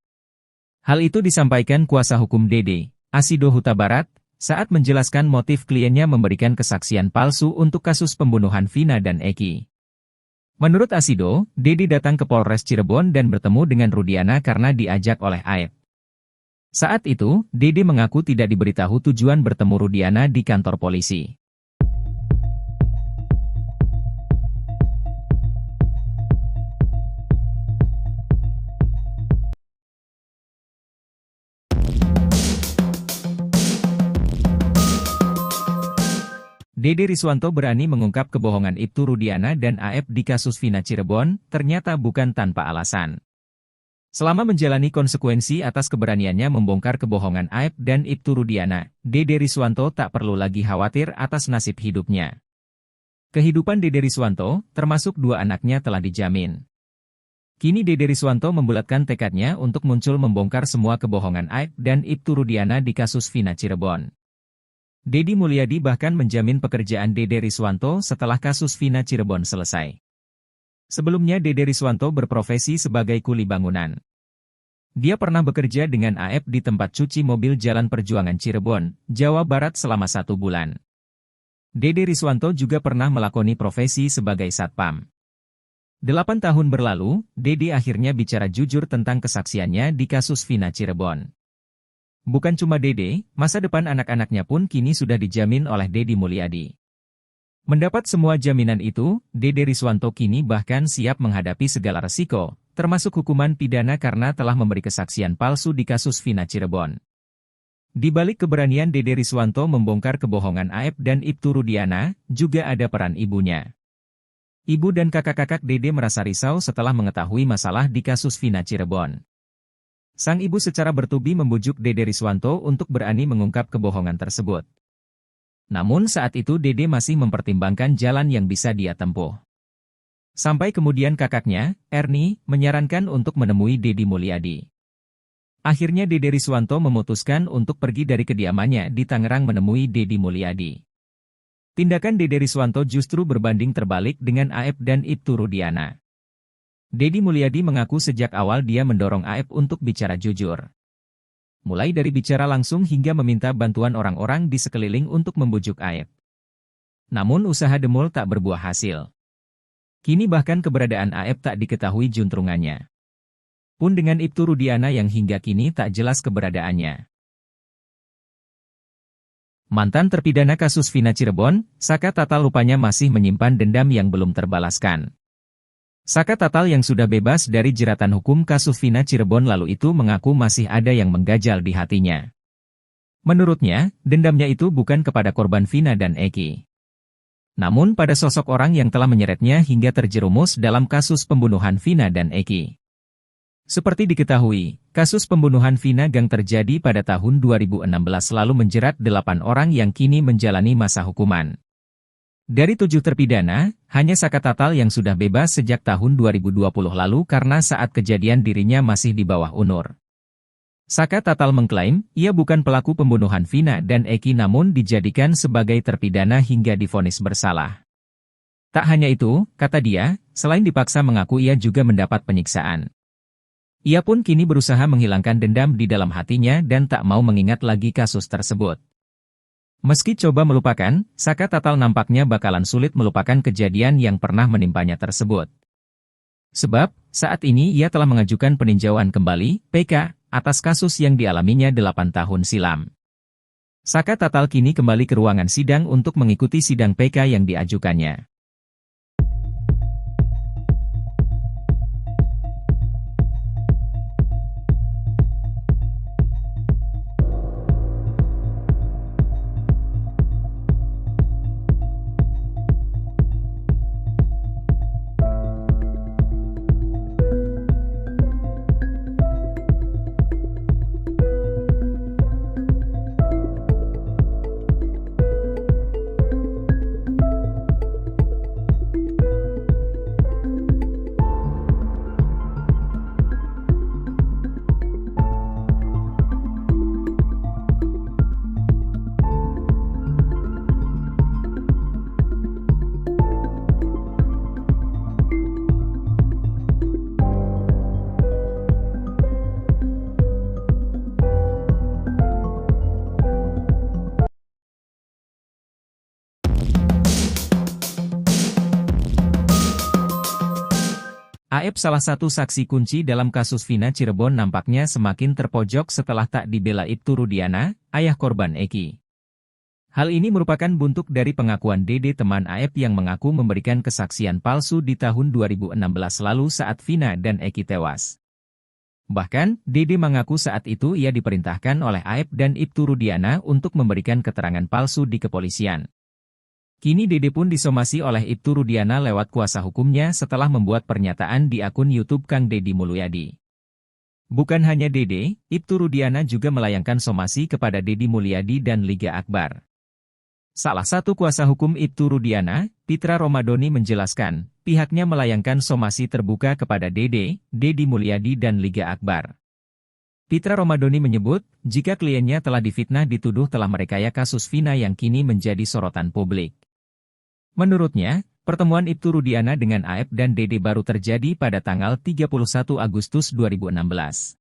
Hal itu disampaikan kuasa hukum Dede, Asido Huta Barat, saat menjelaskan motif kliennya memberikan kesaksian palsu untuk kasus pembunuhan Vina dan Eki. Menurut Asido, Dede datang ke Polres Cirebon dan bertemu dengan Rudiana karena diajak oleh Aep. Saat itu, Dede mengaku tidak diberitahu tujuan bertemu Rudiana di kantor polisi. Dede Riswanto berani mengungkap kebohongan Ibtu Rudiana dan Aep di kasus Vina Cirebon, ternyata bukan tanpa alasan. Selama menjalani konsekuensi atas keberaniannya membongkar kebohongan Aep dan Ibtu Rudiana, Dede Riswanto tak perlu lagi khawatir atas nasib hidupnya. Kehidupan Dede Riswanto, termasuk 2 anaknya telah dijamin. Kini Dede Riswanto membulatkan tekadnya untuk muncul membongkar semua kebohongan Aep dan Ibtu Rudiana di kasus Vina Cirebon. Deddy Mulyadi bahkan menjamin pekerjaan Dede Riswanto setelah kasus Vina Cirebon selesai. Sebelumnya Dede Riswanto berprofesi sebagai kuli bangunan. Dia pernah bekerja dengan Aep di tempat cuci mobil Jalan Perjuangan Cirebon, Jawa Barat selama 1 bulan. Dede Riswanto juga pernah melakoni profesi sebagai satpam. 8 tahun berlalu, Dede akhirnya bicara jujur tentang kesaksiannya di kasus Vina Cirebon. Bukan cuma Dede, masa depan anak-anaknya pun kini sudah dijamin oleh Deddy Mulyadi. Mendapat semua jaminan itu, Dede Riswanto kini bahkan siap menghadapi segala resiko, termasuk hukuman pidana karena telah memberi kesaksian palsu di kasus Vina Cirebon. Di balik keberanian Dede Riswanto membongkar kebohongan Aep dan Ibtu Rudiana, juga ada peran ibunya. Ibu dan kakak-kakak Dede merasa risau setelah mengetahui masalah di kasus Vina Cirebon. Sang ibu secara bertubi membujuk Dede Riswanto untuk berani mengungkap kebohongan tersebut. Namun saat itu Dede masih mempertimbangkan jalan yang bisa dia tempuh. Sampai kemudian kakaknya, Ernie, menyarankan untuk menemui Deddy Mulyadi. Akhirnya Dede Riswanto memutuskan untuk pergi dari kediamannya di Tangerang menemui Deddy Mulyadi. Tindakan Dede Riswanto justru berbanding terbalik dengan Aep dan Ibtu Rudiana. Deddy Mulyadi mengaku sejak awal dia mendorong Aep untuk bicara jujur. Mulai dari bicara langsung hingga meminta bantuan orang-orang di sekeliling untuk membujuk Aep. Namun usaha demul tak berbuah hasil. Kini bahkan keberadaan Aep tak diketahui juntrungannya. Pun dengan Ibtu Rudiana yang hingga kini tak jelas keberadaannya. Mantan terpidana kasus Vina Cirebon, Saka Tatal rupanya masih menyimpan dendam yang belum terbalaskan. Saka Tatal yang sudah bebas dari jeratan hukum kasus Vina Cirebon lalu itu mengaku masih ada yang mengganjal di hatinya. Menurutnya, dendamnya itu bukan kepada korban Vina dan Eki. Namun pada sosok orang yang telah menyeretnya hingga terjerumus dalam kasus pembunuhan Vina dan Eki. Seperti diketahui, kasus pembunuhan Vina Gang terjadi pada tahun 2016 lalu menjerat 8 orang yang kini menjalani masa hukuman. Dari 7 terpidana, hanya Saka Tatal yang sudah bebas sejak tahun 2020 lalu karena saat kejadian dirinya masih di bawah umur. Saka Tatal mengklaim, ia bukan pelaku pembunuhan Vina dan Eki namun dijadikan sebagai terpidana hingga divonis bersalah. Tak hanya itu, kata dia, selain dipaksa mengaku ia juga mendapat penyiksaan. Ia pun kini berusaha menghilangkan dendam di dalam hatinya dan tak mau mengingat lagi kasus tersebut. Meski coba melupakan, Saka Tatal nampaknya bakalan sulit melupakan kejadian yang pernah menimpanya tersebut. Sebab, saat ini ia telah mengajukan peninjauan kembali, PK, atas kasus yang dialaminya 8 tahun silam. Saka Tatal kini kembali ke ruangan sidang untuk mengikuti sidang PK yang diajukannya. Aep, salah satu saksi kunci dalam kasus Vina Cirebon, nampaknya semakin terpojok setelah tak dibela Ibtu Rudiana, ayah korban Eki. Hal ini merupakan buntut dari pengakuan Dede, teman Aep, yang mengaku memberikan kesaksian palsu di tahun 2016 lalu saat Vina dan Eki tewas. Bahkan, Dede mengaku saat itu ia diperintahkan oleh Aep dan Ibtu Rudiana untuk memberikan keterangan palsu di kepolisian. Kini Dede pun disomasi oleh Ibtu Rudiana lewat kuasa hukumnya setelah membuat pernyataan di akun YouTube Kang Deddy Mulyadi. Bukan hanya Dede, Ibtu Rudiana juga melayangkan somasi kepada Deddy Mulyadi dan Liga Akbar. Salah satu kuasa hukum Ibtu Rudiana, Pitra Romadoni, menjelaskan, pihaknya melayangkan somasi terbuka kepada Dede, Deddy Mulyadi dan Liga Akbar. Pitra Romadoni menyebut, jika kliennya telah difitnah dituduh telah merekaya kasus Vina yang kini menjadi sorotan publik. Menurutnya, pertemuan Ibtu Rudiana dengan Aep dan Dede baru terjadi pada tanggal 31 Agustus 2016.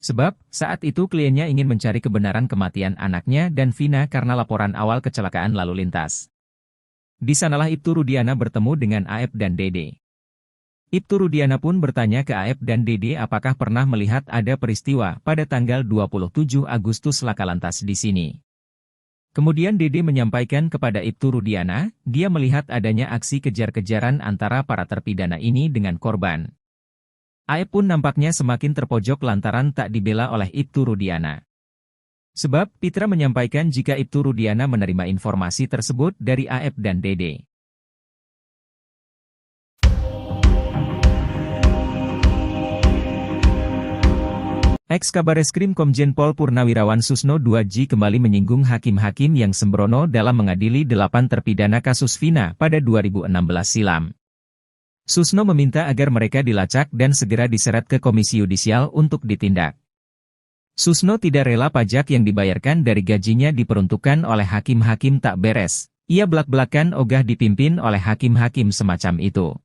Sebab, saat itu kliennya ingin mencari kebenaran kematian anaknya dan Vina karena laporan awal kecelakaan lalu lintas. Di sanalah Ibtu Rudiana bertemu dengan Aep dan Dede. Ibtu Rudiana pun bertanya ke Aep dan Dede apakah pernah melihat ada peristiwa pada tanggal 27 Agustus lakalantas di sini. Kemudian Dede menyampaikan kepada Ibtu Rudiana, dia melihat adanya aksi kejar-kejaran antara para terpidana ini dengan korban. Aep pun nampaknya semakin terpojok lantaran tak dibela oleh Ibtu Rudiana. Sebab, Pitra menyampaikan jika Ibtu Rudiana menerima informasi tersebut dari Aep dan Dede. Ex-Kabareskrim Komjen Pol Purnawirawan Susno 2J kembali menyinggung hakim-hakim yang sembrono dalam mengadili 8 terpidana kasus Vina pada 2016 silam. Susno meminta agar mereka dilacak dan segera diseret ke Komisi Yudisial untuk ditindak. Susno tidak rela pajak yang dibayarkan dari gajinya diperuntukkan oleh hakim-hakim tak beres. Ia belak-belakan ogah dipimpin oleh hakim-hakim semacam itu.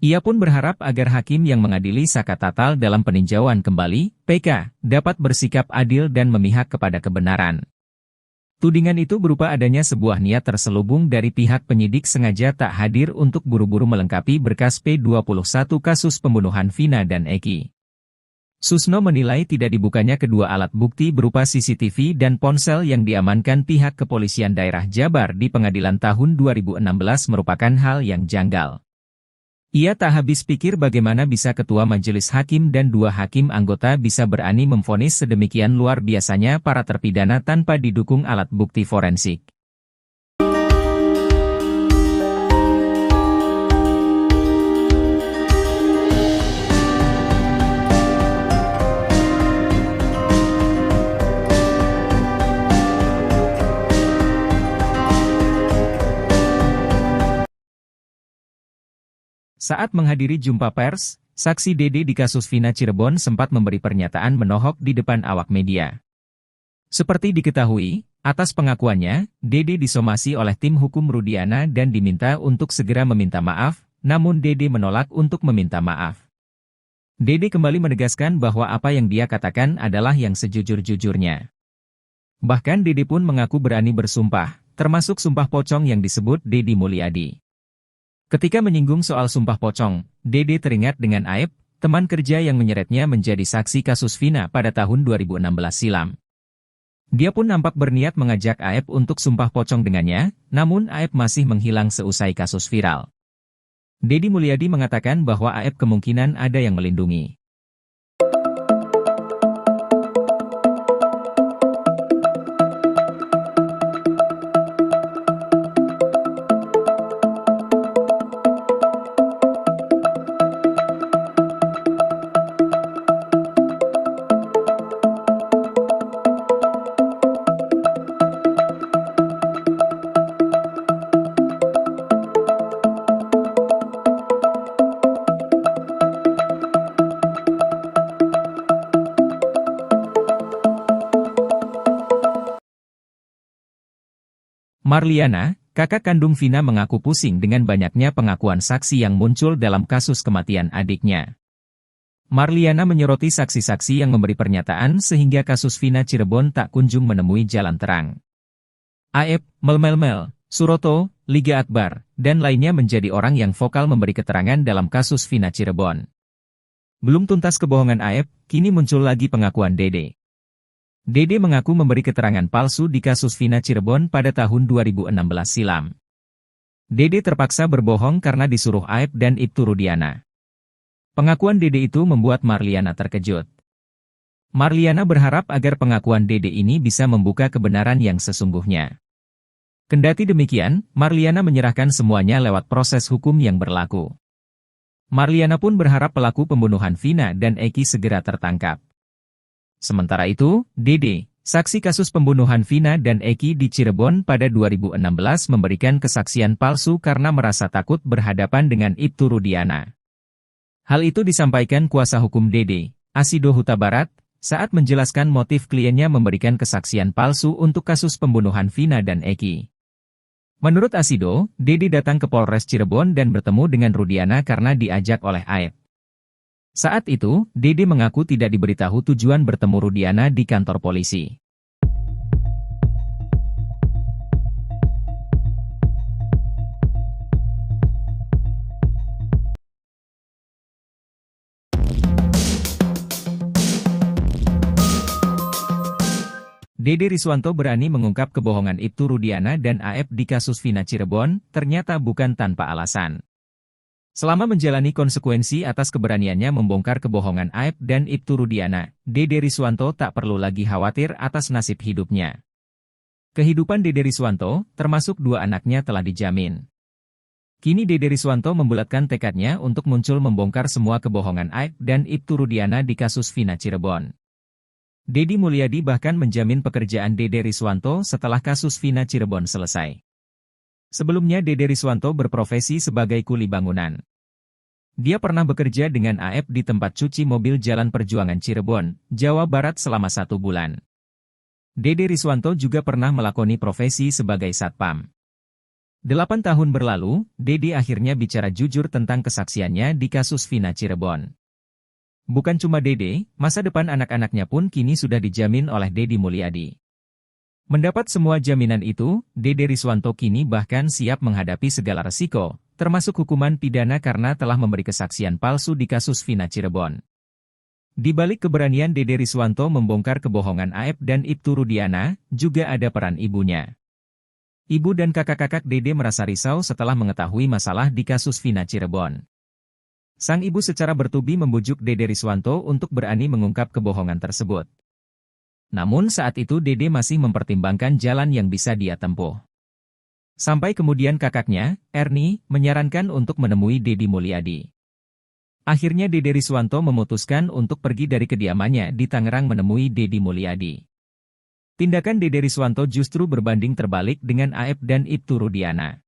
Ia pun berharap agar hakim yang mengadili Saka Tatal dalam peninjauan kembali, PK, dapat bersikap adil dan memihak kepada kebenaran. Tudingan itu berupa adanya sebuah niat terselubung dari pihak penyidik sengaja tak hadir untuk buru-buru melengkapi berkas P21 kasus pembunuhan Vina dan Eki. Susno menilai tidak dibukanya kedua alat bukti berupa CCTV dan ponsel yang diamankan pihak kepolisian daerah Jabar di pengadilan tahun 2016 merupakan hal yang janggal. Ia tak habis pikir bagaimana bisa ketua majelis hakim dan 2 hakim anggota bisa berani memvonis sedemikian luar biasanya para terpidana tanpa didukung alat bukti forensik. Saat menghadiri jumpa pers, saksi Dede di kasus Vina Cirebon sempat memberi pernyataan menohok di depan awak media. Seperti diketahui, atas pengakuannya, Dede disomasi oleh tim hukum Rudiana dan diminta untuk segera meminta maaf, namun Dede menolak untuk meminta maaf. Dede kembali menegaskan bahwa apa yang dia katakan adalah yang sejujur-jujurnya. Bahkan Dede pun mengaku berani bersumpah, termasuk sumpah pocong yang disebut Deddy Mulyadi. Ketika menyinggung soal sumpah pocong, Dede teringat dengan Aep, teman kerja yang menyeretnya menjadi saksi kasus Vina pada tahun 2016 silam. Dia pun nampak berniat mengajak Aep untuk sumpah pocong dengannya, namun Aep masih menghilang seusai kasus viral. Deddy Mulyadi mengatakan bahwa Aep kemungkinan ada yang melindungi. Marliana, kakak kandung Vina, mengaku pusing dengan banyaknya pengakuan saksi yang muncul dalam kasus kematian adiknya. Marliana menyoroti saksi-saksi yang memberi pernyataan sehingga kasus Vina Cirebon tak kunjung menemui jalan terang. Aep, mel-mel-mel, Suroto, Liga Akbar, dan lainnya menjadi orang yang vokal memberi keterangan dalam kasus Vina Cirebon. Belum tuntas kebohongan Aep, kini muncul lagi pengakuan Dede. Dede mengaku memberi keterangan palsu di kasus Vina Cirebon pada tahun 2016 silam. Dede terpaksa berbohong karena disuruh Aep dan Ibtu Rudiana. Pengakuan Dede itu membuat Marliana terkejut. Marliana berharap agar pengakuan Dede ini bisa membuka kebenaran yang sesungguhnya. Kendati demikian, Marliana menyerahkan semuanya lewat proses hukum yang berlaku. Marliana pun berharap pelaku pembunuhan Vina dan Eki segera tertangkap. Sementara itu, Dede, saksi kasus pembunuhan Vina dan Eki di Cirebon pada 2016 memberikan kesaksian palsu karena merasa takut berhadapan dengan Ibtu Rudiana. Hal itu disampaikan kuasa hukum Dede, Asido Huta Barat, saat menjelaskan motif kliennya memberikan kesaksian palsu untuk kasus pembunuhan Vina dan Eki. Menurut Asido, Dede datang ke Polres Cirebon dan bertemu dengan Rudiana karena diajak oleh Aep. Saat itu, Dede mengaku tidak diberitahu tujuan bertemu Rudiana di kantor polisi. Dede Riswanto berani mengungkap kebohongan Ibtu Rudiana dan Aep di kasus Vina Cirebon, ternyata bukan tanpa alasan. Selama menjalani konsekuensi atas keberaniannya membongkar kebohongan Aep dan Ibtu Rudiana, Dede Riswanto tak perlu lagi khawatir atas nasib hidupnya. Kehidupan Dede Riswanto, termasuk 2 anaknya telah dijamin. Kini Dede Riswanto membulatkan tekadnya untuk muncul membongkar semua kebohongan Aep dan Ibtu Rudiana di kasus Vina Cirebon. Deddy Mulyadi bahkan menjamin pekerjaan Dede Riswanto setelah kasus Vina Cirebon selesai. Sebelumnya Dede Riswanto berprofesi sebagai kuli bangunan. Dia pernah bekerja dengan Aep di tempat cuci mobil Jalan Perjuangan Cirebon, Jawa Barat selama 1 bulan. Dede Riswanto juga pernah melakoni profesi sebagai satpam. 8 tahun berlalu, Dede akhirnya bicara jujur tentang kesaksiannya di kasus Vina Cirebon. Bukan cuma Dede, masa depan anak-anaknya pun kini sudah dijamin oleh Deddy Mulyadi. Mendapat semua jaminan itu, Dede Riswanto kini bahkan siap menghadapi segala resiko, termasuk hukuman pidana karena telah memberi kesaksian palsu di kasus Vina Cirebon. Di balik keberanian Dede Riswanto membongkar kebohongan Aep dan Ibtu Rudiana, juga ada peran ibunya. Ibu dan kakak-kakak Dede merasa risau setelah mengetahui masalah di kasus Vina Cirebon. Sang ibu secara bertubi membujuk Dede Riswanto untuk berani mengungkap kebohongan tersebut. Namun saat itu Dede masih mempertimbangkan jalan yang bisa dia tempuh. Sampai kemudian kakaknya, Ernie, menyarankan untuk menemui Deddy Mulyadi. Akhirnya Dede Riswanto memutuskan untuk pergi dari kediamannya di Tangerang menemui Deddy Mulyadi. Tindakan Dede Riswanto justru berbanding terbalik dengan Aep dan Ibtu Rudiana.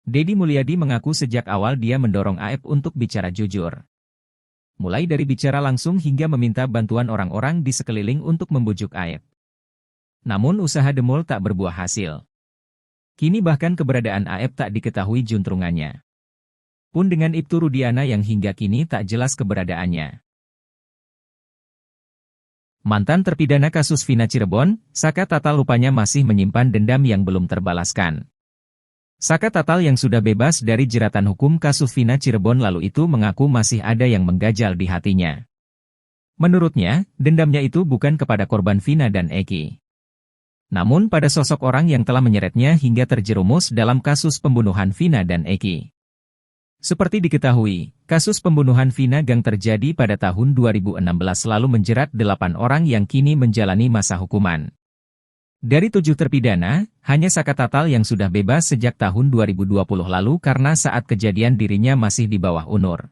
Deddy Mulyadi mengaku sejak awal dia mendorong Aep untuk bicara jujur. Mulai dari bicara langsung hingga meminta bantuan orang-orang di sekeliling untuk membujuk Aep. Namun usaha demol tak berbuah hasil. Kini bahkan keberadaan Aep tak diketahui juntrungannya. Pun dengan Ibtu Rudiana yang hingga kini tak jelas keberadaannya. Mantan terpidana kasus Vina Cirebon, Saka Tatal rupanya masih menyimpan dendam yang belum terbalaskan. Saka Tatal yang sudah bebas dari jeratan hukum kasus Vina Cirebon lalu itu mengaku masih ada yang mengganjal di hatinya. Menurutnya, dendamnya itu bukan kepada korban Vina dan Eki. Namun pada sosok orang yang telah menyeretnya hingga terjerumus dalam kasus pembunuhan Vina dan Eki. Seperti diketahui, kasus pembunuhan Vina Gang terjadi pada tahun 2016 lalu menjerat 8 orang yang kini menjalani masa hukuman. Dari 7 terpidana, hanya Saka Tatal yang sudah bebas sejak tahun 2020 lalu karena saat kejadian dirinya masih di bawah umur.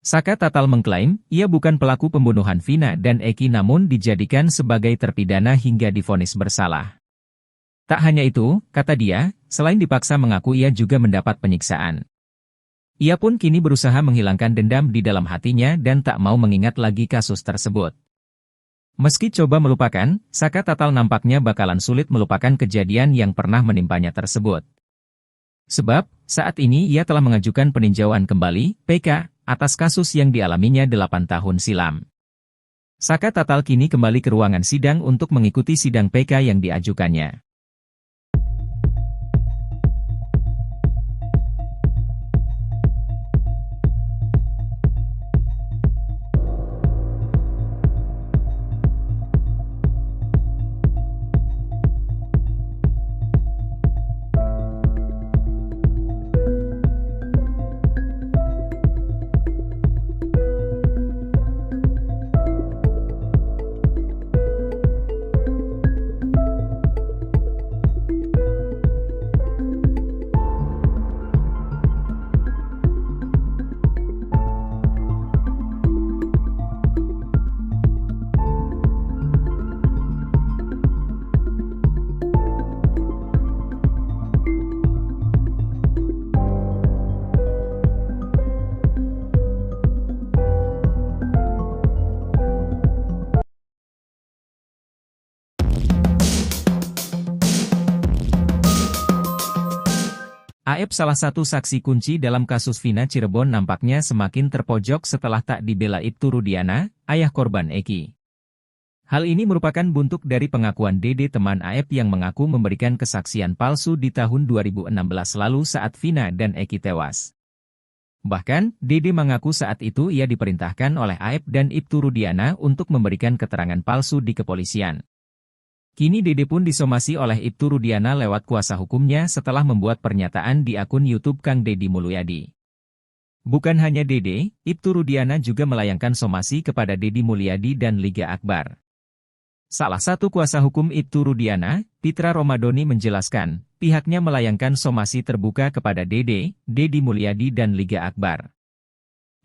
Saka Tatal mengklaim, ia bukan pelaku pembunuhan Vina dan Eki namun dijadikan sebagai terpidana hingga divonis bersalah. Tak hanya itu, kata dia, selain dipaksa mengaku ia juga mendapat penyiksaan. Ia pun kini berusaha menghilangkan dendam di dalam hatinya dan tak mau mengingat lagi kasus tersebut. Meski coba melupakan, Saka Tatal nampaknya bakalan sulit melupakan kejadian yang pernah menimpanya tersebut. Sebab, saat ini ia telah mengajukan peninjauan kembali, PK, atas kasus yang dialaminya 8 tahun silam. Saka Tatal kini kembali ke ruangan sidang untuk mengikuti sidang PK yang diajukannya. Aep, salah satu saksi kunci dalam kasus Vina Cirebon, nampaknya semakin terpojok setelah tak dibela Ibtu Rudiana, ayah korban Eki. Hal ini merupakan buntut dari pengakuan Dede, teman Aep, yang mengaku memberikan kesaksian palsu di tahun 2016 lalu saat Vina dan Eki tewas. Bahkan, Dede mengaku saat itu ia diperintahkan oleh Aep dan Ibtu Rudiana untuk memberikan keterangan palsu di kepolisian. Kini Dede pun disomasi oleh Ibtu Rudiana lewat kuasa hukumnya setelah membuat pernyataan di akun YouTube Kang Deddy Mulyadi. Bukan hanya Dede, Ibtu Rudiana juga melayangkan somasi kepada Deddy Mulyadi dan Liga Akbar. Salah satu kuasa hukum Ibtu Rudiana, Pitra Romadoni, menjelaskan, pihaknya melayangkan somasi terbuka kepada Dede, Deddy Mulyadi dan Liga Akbar.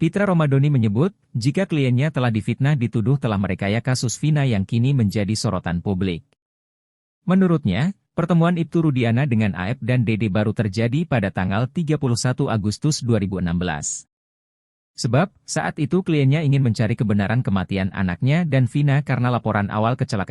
Pitra Romadoni menyebut, jika kliennya telah difitnah, dituduh telah merekaya kasus Vina yang kini menjadi sorotan publik. Menurutnya, pertemuan Ibtu Rudiana dengan Aep dan Dede baru terjadi pada tanggal 31 Agustus 2016. Sebab, saat itu kliennya ingin mencari kebenaran kematian anaknya dan Vina karena laporan awal kecelakaan